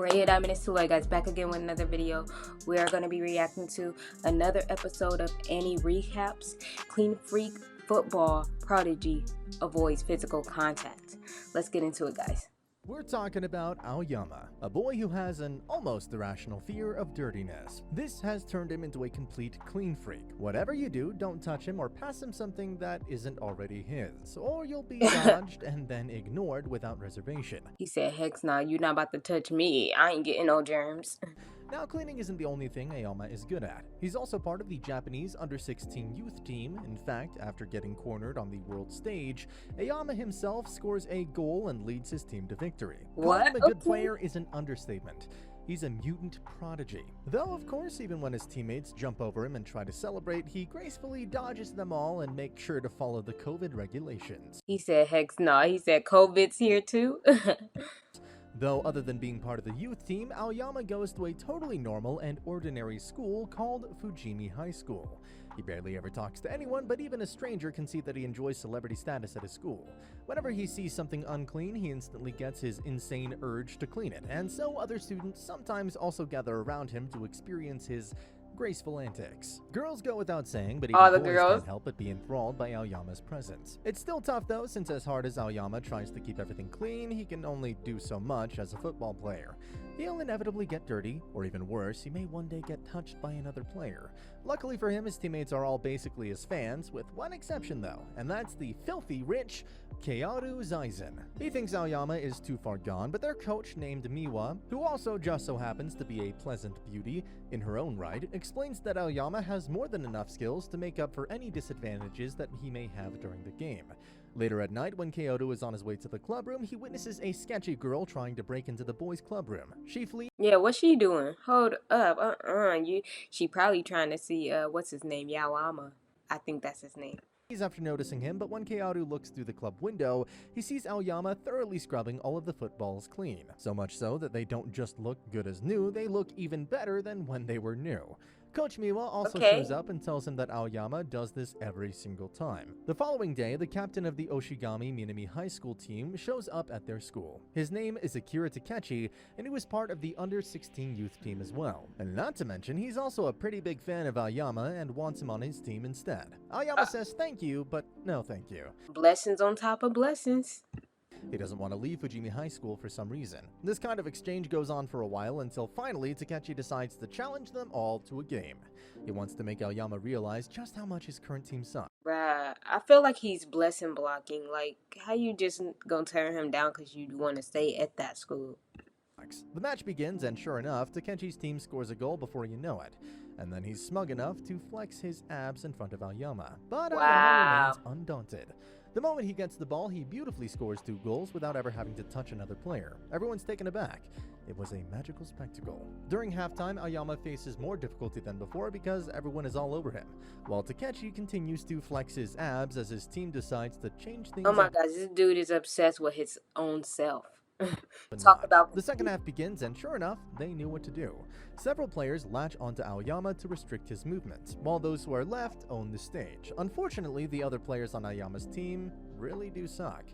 Ray Diamond is Tula, guys, back again with another video. We are going to be reacting to another episode of AniRecaps. Clean Freak Football Prodigy avoids physical contact. Let's get into it, guys. We're talking about Aoyama, a boy who has an almost irrational fear of dirtiness. This has turned him into a complete clean freak. Whatever you do, don't touch him or pass him something that isn't already his, or you'll be dodged and then ignored without reservation. He said, heck nah, you not about to touch me. I ain't getting no germs. Now, cleaning isn't the only thing Aoyama is good at. He's also part of the Japanese under-16 youth team. In fact, after getting cornered on the world stage, Aoyama himself scores a goal and leads his team to victory. What? Calling him a good player is an understatement. He's a mutant prodigy. Though, of course, even when his teammates jump over him and try to celebrate, he gracefully dodges them all and makes sure to follow the COVID regulations. He said, heck nah. He said, COVID's here too. Though, other than being part of the youth team, Aoyama goes to a totally normal and ordinary school called Fujimi High School. He barely ever talks to anyone, but even a stranger can see that he enjoys celebrity status at his school. Whenever he sees something unclean, he instantly gets his insane urge to clean it, and so other students sometimes also gather around him to experience his graceful antics. Girls go without saying, but even boys can't help but be enthralled by Aoyama's presence. It's still tough though, since as hard as Aoyama tries to keep everything clean, he can only do so much as a football player. He'll inevitably get dirty, or even worse, he may one day get touched by another player. Luckily for him, his teammates are all basically his fans, with one exception though, and that's the filthy rich Kearu Zaizen. He thinks Aoyama is too far gone, but their coach named Miwa, who also just so happens to be a pleasant beauty in her own right, explains that Aoyama has more than enough skills to make up for any disadvantages that he may have during the game. Later at night, when Keoru is on his way to the clubroom, he witnesses a sketchy girl trying to break into the boys' clubroom. She flees. Yeah, what's she doing? Hold up. She probably trying to see, what's his name? Yawama. I think that's his name. After noticing him, but when Kearu looks through the club window, he sees Aoyama thoroughly scrubbing all of the footballs clean. So much so that they don't just look good as new, they look even better than when they were new. Coach Miwa also shows up and tells him that Aoyama does this every single time. The following day, the captain of the Oshigami Minami High School team shows up at their school. His name is Akira Takechi, and he was part of the under-16 youth team as well. And not to mention, he's also a pretty big fan of Aoyama and wants him on his team instead. Aoyama says thank you, but no thank you. Blessings on top of blessings. He doesn't want to leave Fujimi High School for some reason. This kind of exchange goes on for a while until finally Takechi decides to challenge them all to a game. He wants to make Aoyama realize just how much his current team sucks. Bruh, I feel like he's blessing blocking. Like, how you just gonna turn him down because you want to stay at that school? The match begins, and sure enough, Takechi's team scores a goal before you know it. And then he's smug enough to flex his abs in front of Aoyama. But Aoyama remains undaunted. The moment he gets the ball, he beautifully scores 2 goals without ever having to touch another player. Everyone's taken aback. It was a magical spectacle. During halftime, Aoyama faces more difficulty than before because everyone is all over him, while Takechi continues to flex his abs as his team decides to change things up. Oh my gosh, this dude is obsessed with his own self. Talk about the second half begins, and sure enough, they knew what to do. Several players latch onto Aoyama to restrict his movements, while those who are left own the stage. Unfortunately, the other players on Aoyama's team really do suck.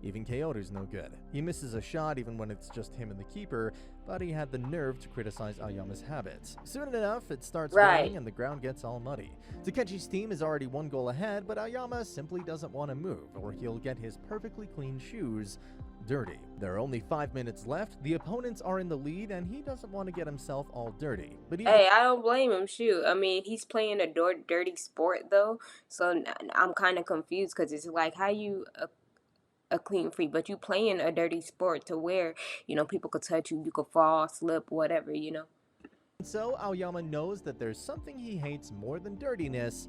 Even Keoru's no good. He misses a shot even when it's just him and the keeper, but he had the nerve to criticize Aoyama's habits. Soon enough, it starts raining and the ground gets all muddy. Takechi's team is already 1 goal ahead, but Aoyama simply doesn't want to move, or he'll get his perfectly clean shoes dirty. There are only 5 minutes left, the opponents are in the lead, and he doesn't want to get himself all dirty. But hey, I don't blame him, shoot. I mean, he's playing a dirty sport, though, so I'm kind of confused, because it's like, how you a clean freak, but you playing a dirty sport to where, you know, people could touch you, you could fall, slip, whatever, you know. So Aoyama knows that there's something he hates more than dirtiness,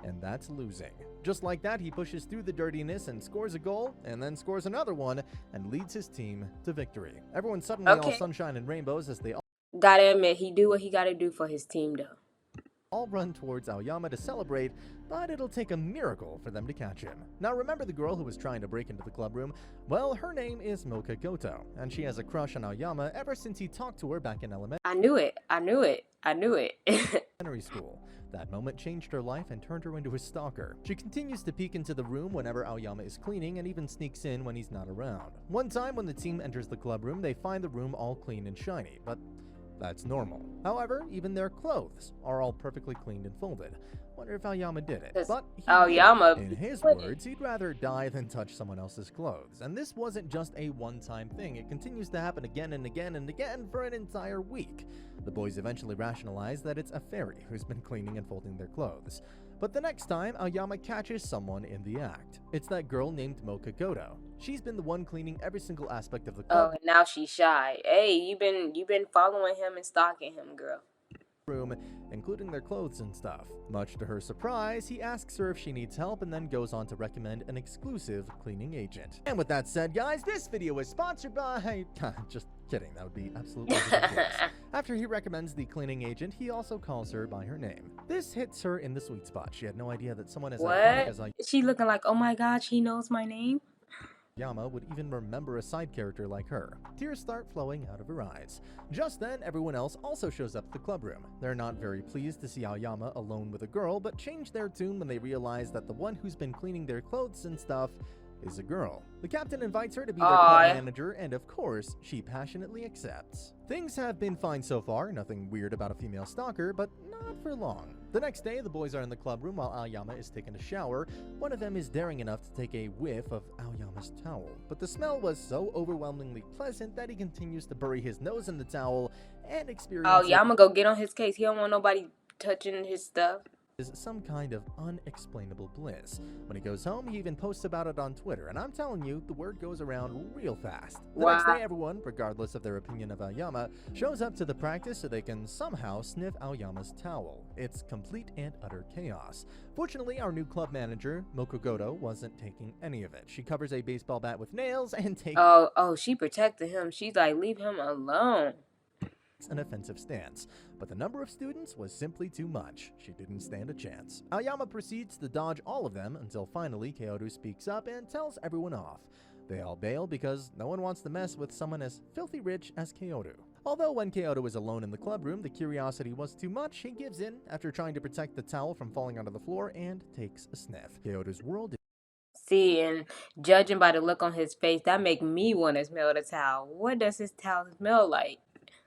and that's losing. Just like that, he pushes through the dirtiness and scores a goal, and then scores another one, and leads his team to victory. Everyone's suddenly all sunshine and rainbows as they all... Gotta admit, he do what he gotta do for his team, though. all run towards Aoyama to celebrate, but it'll take a miracle for them to catch him. Now remember the girl who was trying to break into the club room? Well, her name is Mocha Goto, and she has a crush on Aoyama ever since he talked to her back in elementary I knew it. I knew it. I knew it. school. That moment changed her life and turned her into a stalker. She continues to peek into the room whenever Aoyama is cleaning and even sneaks in when he's not around. One time when the team enters the club room, they find the room all clean and shiny, but that's normal. However, even their clothes are all perfectly cleaned and folded. Wonder if Aoyama did it. But he Aoyama, did. In his words, he'd rather die than touch someone else's clothes. And this wasn't just a one-time thing. It continues to happen again and again and again for an entire week. The boys eventually rationalize that it's a fairy who's been cleaning and folding their clothes. But the next time, Aoyama catches someone in the act. It's that girl named Mocha Goto. She's been the one cleaning every single aspect of the club. oh, and now she's shy. Hey, you been following him and stalking him, girl. Room, including their clothes and stuff. Much to her surprise, he asks her if she needs help and then goes on to recommend an exclusive cleaning agent. And with that said, guys, this video is sponsored by... just kidding, that would be absolutely ridiculous. After he recommends the cleaning agent, he also calls her by her name. This hits her in the sweet spot. She had no idea that someone as iconic as She looking like, oh my gosh, he knows my name? Aoyama would even remember a side character like her. Tears start flowing out of her eyes. Just then, everyone else also shows up at the club room. They're not very pleased to see Aoyama alone with a girl, but change their tune when they realize that the one who's been cleaning their clothes and stuff is a girl. The captain invites her to be their club manager, and of course, she passionately accepts. Things have been fine so far, nothing weird about a female stalker, but not for long. The next day, the boys are in the club room while Aoyama is taking a shower. One of them is daring enough to take a whiff of Aoyama's towel, but the smell was so overwhelmingly pleasant that he continues to bury his nose in the towel and experience Aoyama go get on his case. He don't want nobody touching his stuff. Is some kind of unexplainable bliss. When he goes home, he even posts about it on Twitter, and I'm telling you, the word goes around real fast. The next day, everyone, regardless of their opinion of Aoyama, shows up to the practice so they can somehow sniff Aoyama's towel. It's complete and utter chaos. Fortunately, our new club manager, Mocha Goto, wasn't taking any of it. She covers a baseball bat with nails and takes... Oh, she protected him. She's like, leave him alone. An offensive stance, but the number of students was simply too much. She didn't stand a chance. Aoyama proceeds to dodge all of them until finally Kyoto speaks up and tells everyone off. They all bail because no one wants to mess with someone as filthy rich as Kyoto. Although when Kyoto is alone in the club room, the curiosity was too much, he gives in after trying to protect the towel from falling onto the floor and takes a sniff. Kyoto's world... See, and judging by the look on his face, that make me want to smell the towel. What does his towel smell like?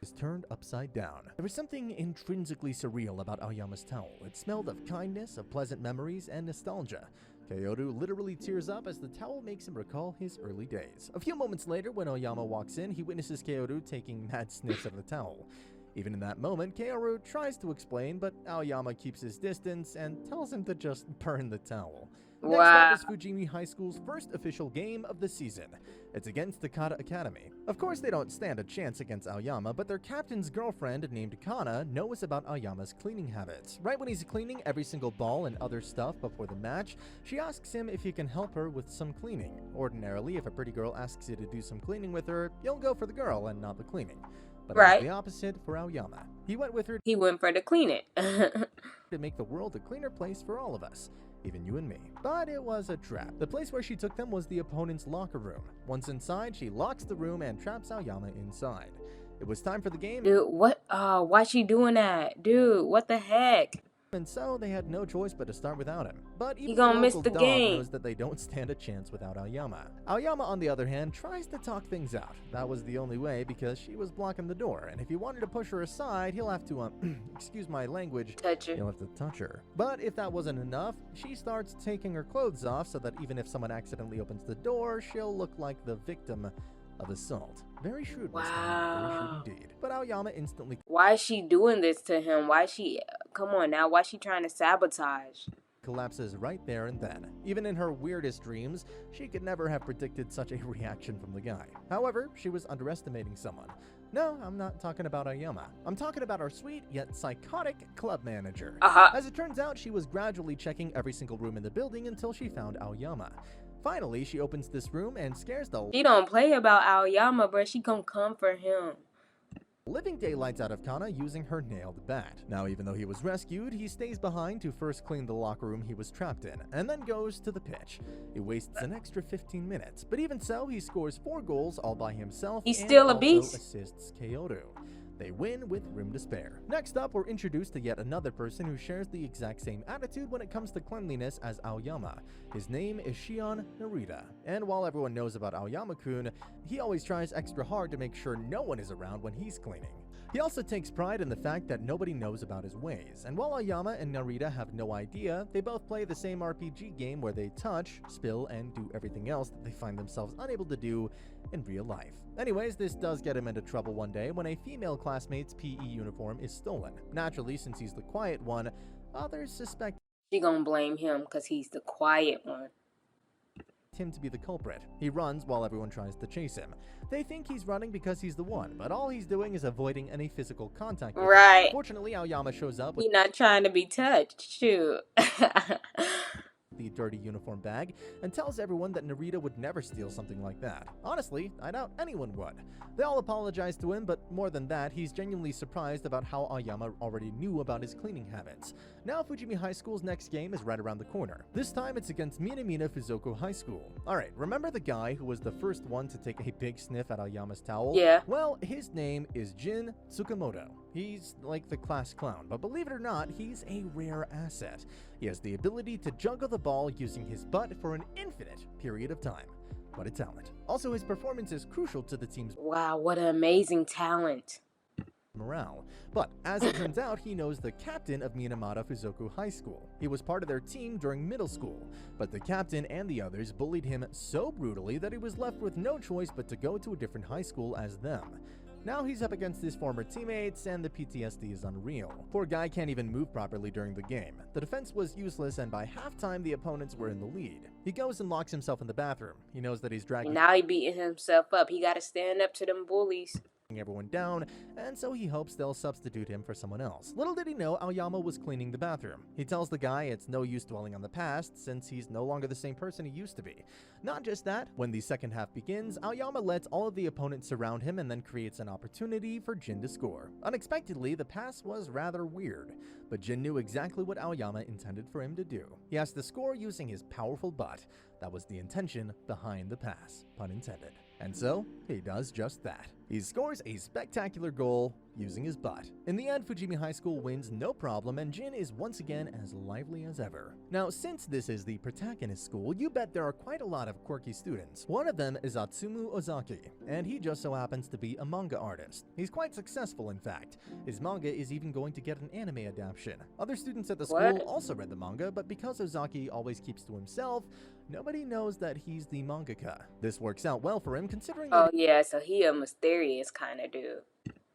Is turned upside down. There was something intrinsically surreal about Aoyama's towel. It smelled of kindness, of pleasant memories, and nostalgia. Kyoto literally tears up as the towel makes him recall his early days. A few moments later, when Aoyama walks in, he witnesses Kyoto taking mad sniffs of the towel. Even in that moment, Kyoto tries to explain, but Aoyama keeps his distance and tells him to just burn the towel. Next up is Fujimi High School's first official game of the season. It's against Takata Academy. Of course, they don't stand a chance against Aoyama, but their captain's girlfriend, named Kana, knows about Aoyama's cleaning habits. Right when he's cleaning every single ball and other stuff before the match, she asks him if he can help her with some cleaning. Ordinarily, if a pretty girl asks you to do some cleaning with her, you'll go for the girl and not the cleaning. But it was the opposite for Aoyama. He went with her. He went for the clean it. To make the world a cleaner place for all of us. Even you and me. But it was a trap. The place where she took them was the opponent's locker room. Once inside, she locks the room and traps Aoyama inside. It was time for the game. Dude, what? Why's she doing that? Dude, what the heck? And so they had no choice but to start without him. But even gonna the miss local the dog game. knows that they don't stand a chance without Aoyama. Aoyama, on the other hand, tries to talk things out. That was the only way because she was blocking the door, and if he wanted to push her aside, he'll have to, excuse my language, Touch her. he'll have to touch her. But if that wasn't enough, she starts taking her clothes off so that even if someone accidentally opens the door, she'll look like the victim of assault. Very shrewd, Miss Kana. Very shrewd indeed. But Aoyama instantly... Why is she doing this to him? Why is she... Come on now. Why is she trying to sabotage? collapses right there and then. Even in her weirdest dreams, she could never have predicted such a reaction from the guy. However, she was underestimating someone. No, I'm not talking about Aoyama. I'm talking about our sweet yet psychotic club manager. As it turns out, she was gradually checking every single room in the building until she found Aoyama. Finally, she opens this room and scares the... She don't play about Aoyama, bro. She come for him. living daylights out of Kana using her nailed bat. Now, even though he was rescued, he stays behind to first clean the locker room he was trapped in, and then goes to the pitch. He wastes an extra 15 minutes, but even so, he scores 4 goals all by himself He's and still a also beast. assists Kyoto. They win with room to spare. Next up, we're introduced to yet another person who shares the exact same attitude when it comes to cleanliness as Aoyama. His name is Shion Narita, and while everyone knows about Aoyama-kun, he always tries extra hard to make sure no one is around when he's cleaning. He also takes pride in the fact that nobody knows about his ways, and while Aoyama and Narita have no idea, they both play the same RPG game where they touch, spill, and do everything else that they find themselves unable to do in real life. Anyways, this does get him into trouble one day when a female classmate's PE uniform is stolen. Naturally, since he's the quiet one, others suspect She gonna blame him because he's the quiet one. him to be the culprit. He runs while everyone tries to chase him. They think he's running because he's the one, but all he's doing is avoiding any physical contact with him. Right. Fortunately, Aoyama shows up with He not trying to be touched. Shoot. the dirty uniform bag and tells everyone that Narita would never steal something like that. Honestly, I doubt anyone would. They all apologize to him, but more than that, he's genuinely surprised about how Aoyama already knew about his cleaning habits. Now Fujimi High School's next game is right around the corner. This time it's against Minamina Fuzoko High School. Alright, remember the guy who was the first one to take a big sniff at Aoyama's towel? Yeah. Well, his name is Jin Tsukamoto. He's like the class clown, but believe it or not, he's a rare asset. He has the ability to juggle the ball using his butt for an infinite period of time. What a talent. Also, his performance is crucial to the team's Wow, what an amazing talent. morale. But as it turns out, he knows the captain of Minamata Fuzoku High School. He was part of their team during middle school, but the captain and the others bullied him so brutally that he was left with no choice but to go to a different high school as them. Now he's up against his former teammates, and the PTSD is unreal. Poor guy can't even move properly during the game. The defense was useless, and by halftime, the opponents were in the lead. He goes and locks himself in the bathroom. He knows that he's dragging Now he beating himself up. He gotta stand up to them bullies. everyone down, and so he hopes they'll substitute him for someone else. Little did he know Aoyama was cleaning the bathroom. He tells the guy it's no use dwelling on the past, since he's no longer the same person he used to be. Not just that, when the second half begins, Aoyama lets all of the opponents surround him and then creates an opportunity for Jin to score. Unexpectedly, the pass was rather weird, but Jin knew exactly what Aoyama intended for him to do. He has to score using his powerful butt. That was the intention behind the pass, pun intended. And so, he does just that. He scores a spectacular goal using his butt. In the end, Fujimi High School wins no problem, and Jin is once again as lively as ever. Now, since this is the protagonist school, you bet there are quite a lot of quirky students. One of them is Atsumu Ozaki, and he just so happens to be a manga artist. He's quite successful, in fact. His manga is even going to get an anime adaptation. Other students at the school What? also read the manga, but because Ozaki always keeps to himself, nobody knows that he's the mangaka. This works out well for him, considering that Oh yeah, so he a mysterious kind of dude.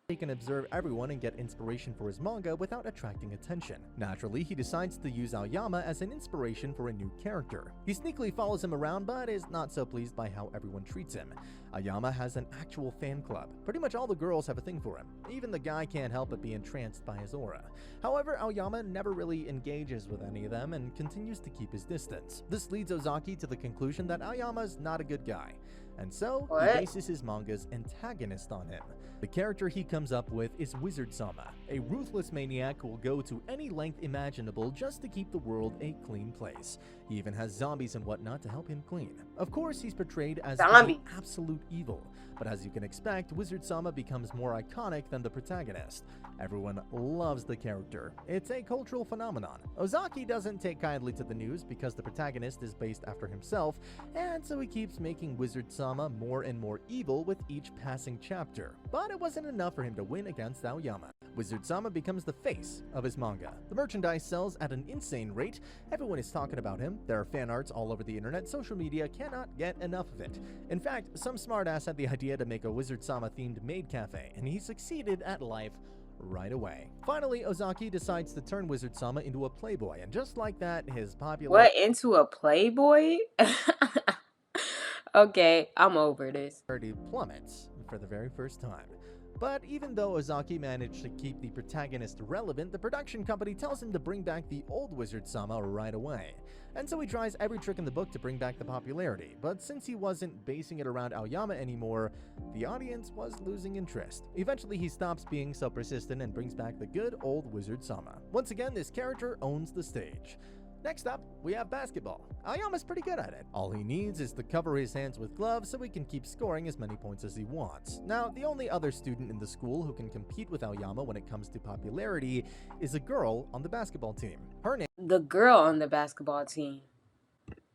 he can observe everyone and get inspiration for his manga without attracting attention. Naturally, he decides to use Aoyama as an inspiration for a new character. He sneakily follows him around, but is not so pleased by how everyone treats him. Aoyama has an actual fan club. Pretty much all the girls have a thing for him. Even the guy can't help but be entranced by his aura. However, Aoyama never really engages with any of them and continues to keep his distance. This leads Ozaki to the conclusion that Aoyama's not a good guy, and so What? he bases his manga's antagonist on him. The character he comes up with is Wizard Sama, a ruthless maniac who will go to any length imaginable just to keep the world a clean place. He even has zombies and whatnot to help him clean. Of course, he's portrayed as Zombies. the absolute evil, but as you can expect, Wizard Sama becomes more iconic than the protagonist. Everyone loves the character. It's a cultural phenomenon. Ozaki doesn't take kindly to the news because the protagonist is based after himself, and so he keeps making Wizard Sama more and more evil with each passing chapter. But it wasn't enough for him to win against Aoyama. Wizard Sama becomes the face of his manga. The merchandise sells at an insane rate. Everyone is talking about him. There are fan arts all over the internet. Social media cannot get enough of it. In fact, some smartass had the idea to make a Wizard Sama themed maid cafe, and he succeeded at life right away. Finally, Ozaki decides to turn Wizard Sama into a playboy, and just like that, his popular What, into a playboy? Okay, I'm over this. popularity plummets for the very first time. But even though Ozaki managed to keep the protagonist relevant, the production company tells him to bring back the old Wizard Sama right away. And so he tries every trick in the book to bring back the popularity, but since he wasn't basing it around Aoyama anymore, the audience was losing interest. Eventually he stops being so persistent and brings back the good old Wizard Sama. Once again, this character owns the stage. Next up, we have basketball. Aoyama's pretty good at it. All he needs is to cover his hands with gloves so he can keep scoring as many points as he wants. Now, the only other student in the school who can compete with Aoyama when it comes to popularity is a girl on the basketball team. Her The girl on the basketball team.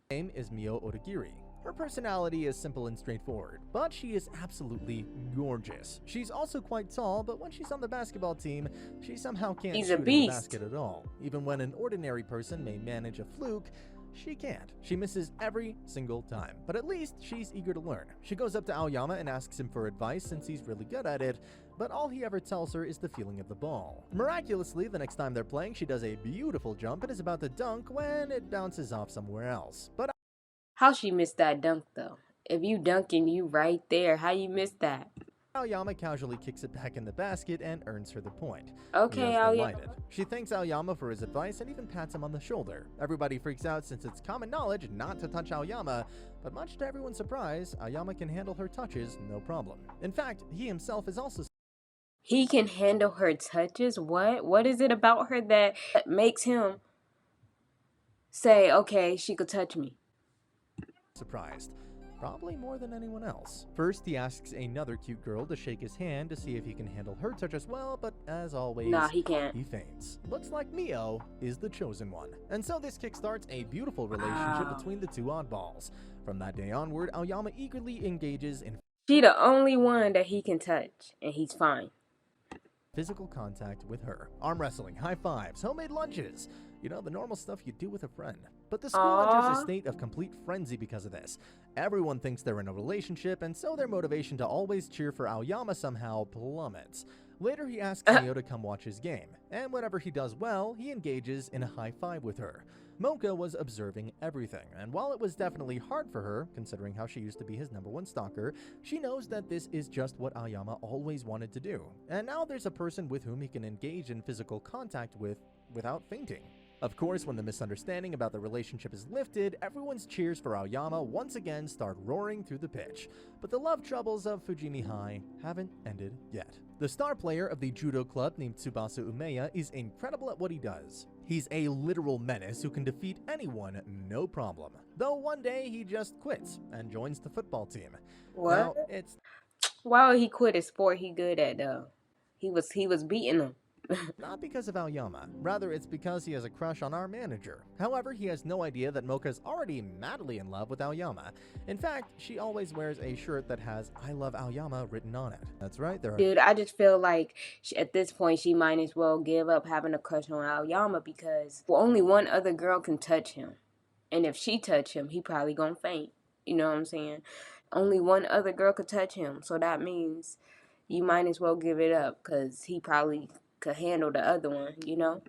name is Mio Odagiri. Her personality is simple and straightforward, but she is absolutely gorgeous. She's also quite tall, but when she's on the basketball team, she somehow can't She's shoot a in the beast. basket at all. Even when an ordinary person may manage a fluke, she can't. She misses every single time, but at least she's eager to learn. She goes up to Aoyama and asks him for advice since he's really good at it, but all he ever tells her is the feeling of the ball. Miraculously, the next time they're playing, she does a beautiful jump and is about to dunk when it bounces off somewhere else. But How she missed that dunk though? If you dunking, you right there. How you missed that? Aoyama casually kicks it back in the basket and earns her the point. Okay, Mio's Aoyama. delighted. She thanks Aoyama for his advice and even pats him on the shoulder. Everybody freaks out since it's common knowledge not to touch Aoyama, but much to everyone's surprise, Aoyama can handle her touches no problem. In fact, he himself is also He can handle her touches? What? What is it about her that makes him say, okay, she could touch me? surprised. Probably more than anyone else. First, he asks another cute girl to shake his hand to see if he can handle her touch as well, but as always, Nah, he can't. he faints. Looks like Mio is the chosen one. And so this kickstarts a beautiful relationship Wow. between the two oddballs. From that day onward, Aoyama eagerly engages in She the only one that he can touch, and he's fine. physical contact with her. Arm wrestling, high fives, homemade lunches. You know, the normal stuff you do with a friend. But the school enters a state of complete frenzy because of this. Everyone thinks they're in a relationship, and so their motivation to always cheer for Aoyama somehow plummets. Later, he asks Mio to come watch his game, and whenever he does well, he engages in a high five with her. Mocha was observing everything, and while it was definitely hard for her, considering how she used to be his #1 stalker, she knows that this is just what Aoyama always wanted to do. And now there's a person with whom he can engage in physical contact with without fainting. Of course, when the misunderstanding about the relationship is lifted, everyone's cheers for Aoyama once again start roaring through the pitch. But the love troubles of Fujimi High haven't ended yet. The star player of the judo club named Tsubasa Umeya is incredible at what he does. He's a literal menace who can defeat anyone no problem. Though one day he just quits and joins the football team. What? Now, it's Why would he quit a sport he good at though? He was beating him. not because of Aoyama, rather it's because he has a crush on our manager. However, he has no idea that Mocha's already madly in love with Aoyama. In fact, she always wears a shirt that has "I love Aoyama" written on it. That's right, there are Dude, I just feel like at this point she might as well give up having a crush on Aoyama because only one other girl can touch him. And if she touch him, he probably gonna faint. You know what I'm saying? Only one other girl could touch him. So that means you might as well give it up because he probably could handle the other one, you know?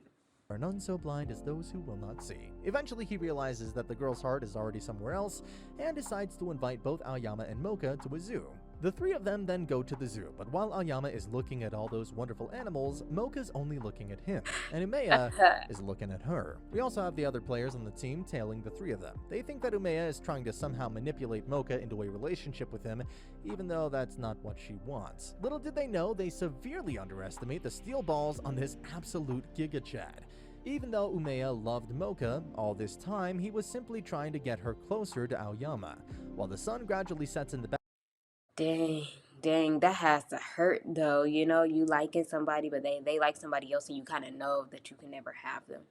are none so blind as those who will not see. Eventually, he realizes that the girl's heart is already somewhere else and decides to invite both Aoyama and Mocha to a zoo. The three of them then go to the zoo, but while Aoyama is looking at all those wonderful animals, Mocha's only looking at him, and Umeya is looking at her. We also have the other players on the team tailing the three of them. They think that Umeya is trying to somehow manipulate Mocha into a relationship with him, even though that's not what she wants. Little did they know, they severely underestimate the steel balls on this absolute Giga Chad. Even though Umeya loved Mocha, all this time he was simply trying to get her closer to Aoyama. While the sun gradually sets in the Dang, that has to hurt though. You know, you liking somebody, but they like somebody else, and you kind of know that you can never have them.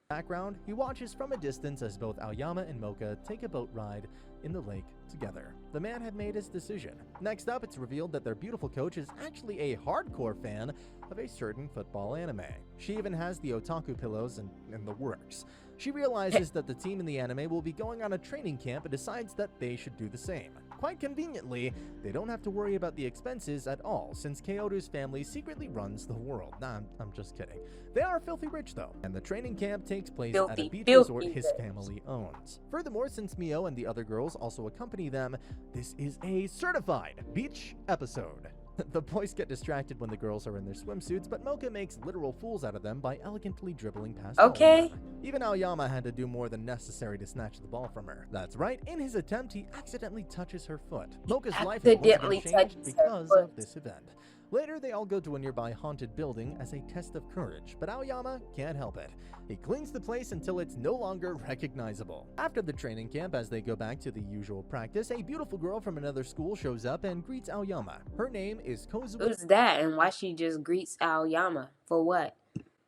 background, he watches from a distance as both Aoyama and Mocha take a boat ride in the lake together. The man had made his decision. Next up, it's revealed that their beautiful coach is actually a hardcore fan of a certain football anime. She even has the otaku pillows in the works. She realizes that the team in the anime will be going on a training camp and decides that they should do the same. Quite conveniently, they don't have to worry about the expenses at all, since Kyoto's family secretly runs the world. Nah, I'm just kidding. They are filthy rich though, and the training camp takes place at a beach resort his family owns. Furthermore, since Mio and the other girls also accompany them, this is a certified beach episode. The boys get distracted when the girls are in their swimsuits, but Mocha makes literal fools out of them by elegantly dribbling past all of them. Okay. Even Aoyama had to do more than necessary to snatch the ball from her. That's right, in his attempt, he accidentally touches her foot. Mocha's life has once again Accidentally changed touches her because foot. of this event. Later, they all go to a nearby haunted building as a test of courage, but Aoyama can't help it. He cleans the place until it's no longer recognizable. After the training camp, as they go back to the usual practice, a beautiful girl from another school shows up and greets Aoyama. Her name is Kozue Who's that? And why she just greets Aoyama? For what?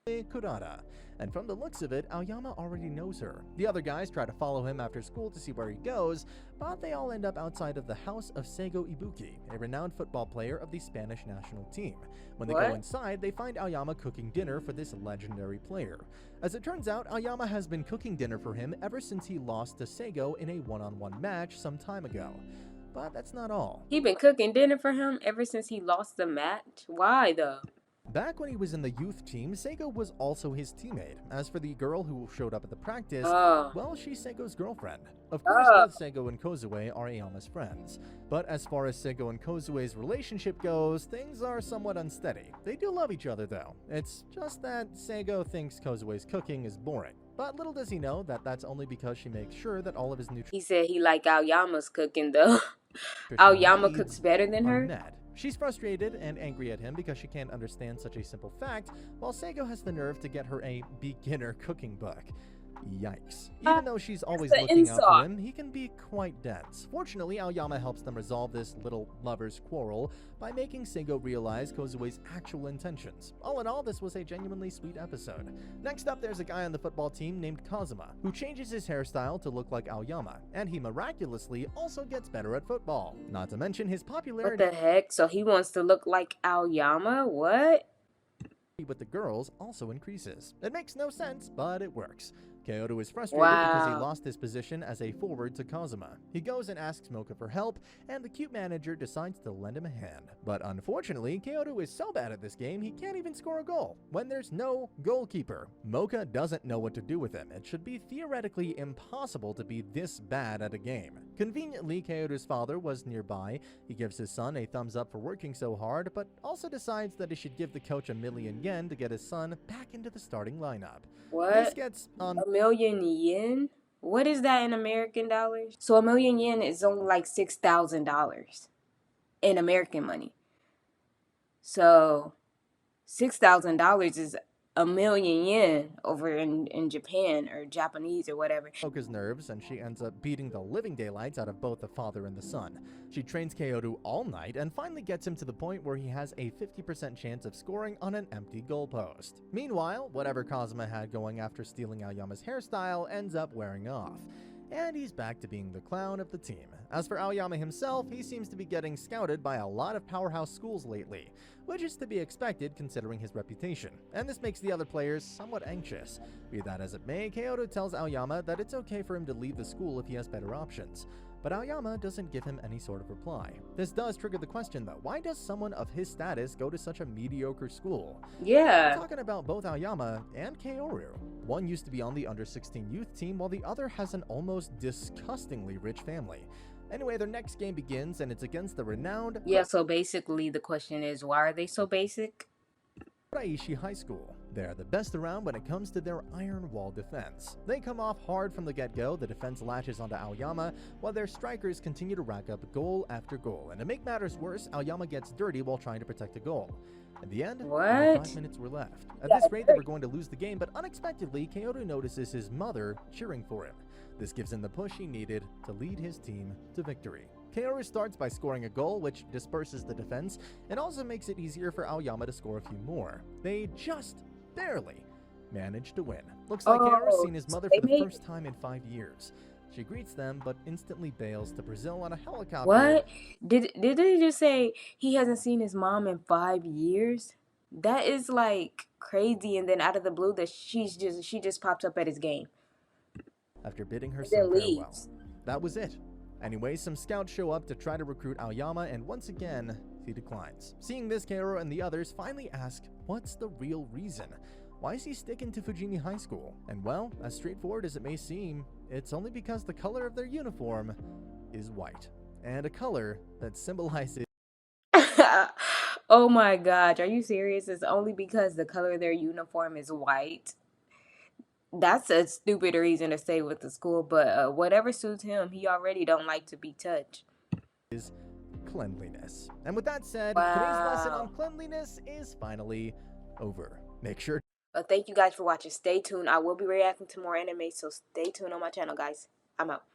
Kurata. And from the looks of it, Aoyama already knows her. The other guys try to follow him after school to see where he goes, but they all end up outside of the house of Seigo Ibuki, a renowned football player of the Spanish national team. When they go inside, they find Aoyama cooking dinner for this legendary player. As it turns out, Aoyama has been cooking dinner for him ever since he lost to Seigo in a one-on-one match some time ago. But that's not all. He been cooking dinner for him ever since he lost the match? Why though? Back when he was in the youth team, Seigo was also his teammate. As for the girl who showed up at the practice, Oh. well, she's Seigo's girlfriend. Of course, both Seigo and Kozue are Aoyama's friends. But as far as Seigo and Kozue's relationship goes, things are somewhat unsteady. They do love each other though. It's just that Seigo thinks Kozue's cooking is boring. But little does he know that that's only because she makes sure that all of his He said he like Aoyama's cooking though. Aoyama cooks better than her? Met. She's frustrated and angry at him because she can't understand such a simple fact, while Seigo has the nerve to get her a beginner cooking book. Yikes. Even though she's always looking out for him, he can be quite dense. Fortunately, Aoyama helps them resolve this little lover's quarrel by making Seigo realize Kozue's actual intentions. All in all, this was a genuinely sweet episode. Next up, there's a guy on the football team named Kazuma, who changes his hairstyle to look like Aoyama, and he miraculously also gets better at football. Not to mention his popularity. What the heck? So he wants to look like Aoyama? What? With the girls also increases. It makes no sense, but it works. Kyoto is frustrated because he lost his position as a forward to Kazuma. He goes and asks Mocha for help, and the cute manager decides to lend him a hand. But unfortunately, Kyoto is so bad at this game, he can't even score a goal when there's no goalkeeper. Mocha doesn't know what to do with him. It should be theoretically impossible to be this bad at a game. Conveniently, Kyoto's father was nearby. He gives his son a thumbs up for working so hard, but also decides that he should give the coach $1,000,000 to get his son back into the starting lineup. What? This gets $1,000,000 yen? What is that in American dollars? So $1,000,000 yen is only like $6,000 in American money. So $6,000 is $1,000,000 yen over in Japan or Japanese or whatever. Mocha's nerves, and she ends up beating the living daylights out of both the father and the son. She trains Kyoto all night and finally gets him to the point where he has a 50% chance of scoring on an empty goalpost. Meanwhile, whatever Kazuma had going after stealing Aoyama's hairstyle ends up wearing off, and he's back to being the clown of the team. As for Aoyama himself, he seems to be getting scouted by a lot of powerhouse schools lately, which is to be expected considering his reputation, and this makes the other players somewhat anxious. Be that as it may, Kyoto tells Aoyama that it's okay for him to leave the school if he has better options, but Aoyama doesn't give him any sort of reply. This does trigger the question though, why does someone of his status go to such a mediocre school? Yeah. I'm talking about both Aoyama and Kaoru. One used to be on the under-16 youth team, while the other has an almost disgustingly rich family. Anyway, their next game begins, and it's against the renowned... Yeah, so basically the question is, why are they so basic? Prodigy High School. They're the best around when it comes to their iron wall defense. They come off hard from the get-go, the defense latches onto Aoyama, while their strikers continue to rack up goal after goal. And to make matters worse, Aoyama gets dirty while trying to protect a goal. In the end, only 5 minutes were left. At this rate, they were going to lose the game, but unexpectedly, Kyoto notices his mother cheering for him. This gives him the push he needed to lead his team to victory. Kaoru starts by scoring a goal, which disperses the defense, and also makes it easier for Aoyama to score a few more. They just barely managed to win. Looks like Kaoru's seen his mother for the first time in 5 years. She greets them, but instantly bails to Brazil on a helicopter. What? Did they just say he hasn't seen his mom in 5 years? That is like crazy, and then out of the blue that she just pops up at his game. After bidding her son farewell. That was it. Anyway, some scouts show up to try to recruit Aoyama, and once again, he declines. Seeing this, Kaoru and the others finally ask, what's the real reason? Why is he sticking to Fujimi High School? And well, as straightforward as it may seem, it's only because the color of their uniform is white, and a color that symbolizes Oh my gosh, are you serious? It's only because the color of their uniform is white. That's a stupid reason to stay with the school, but whatever suits him, he already don't like to be touched. Is cleanliness. And with that said, today's lesson on Wow. cleanliness is finally over. Make sure Thank you guys for watching. Stay tuned. I will be reacting to more anime, so stay tuned on my channel, guys. I'm out.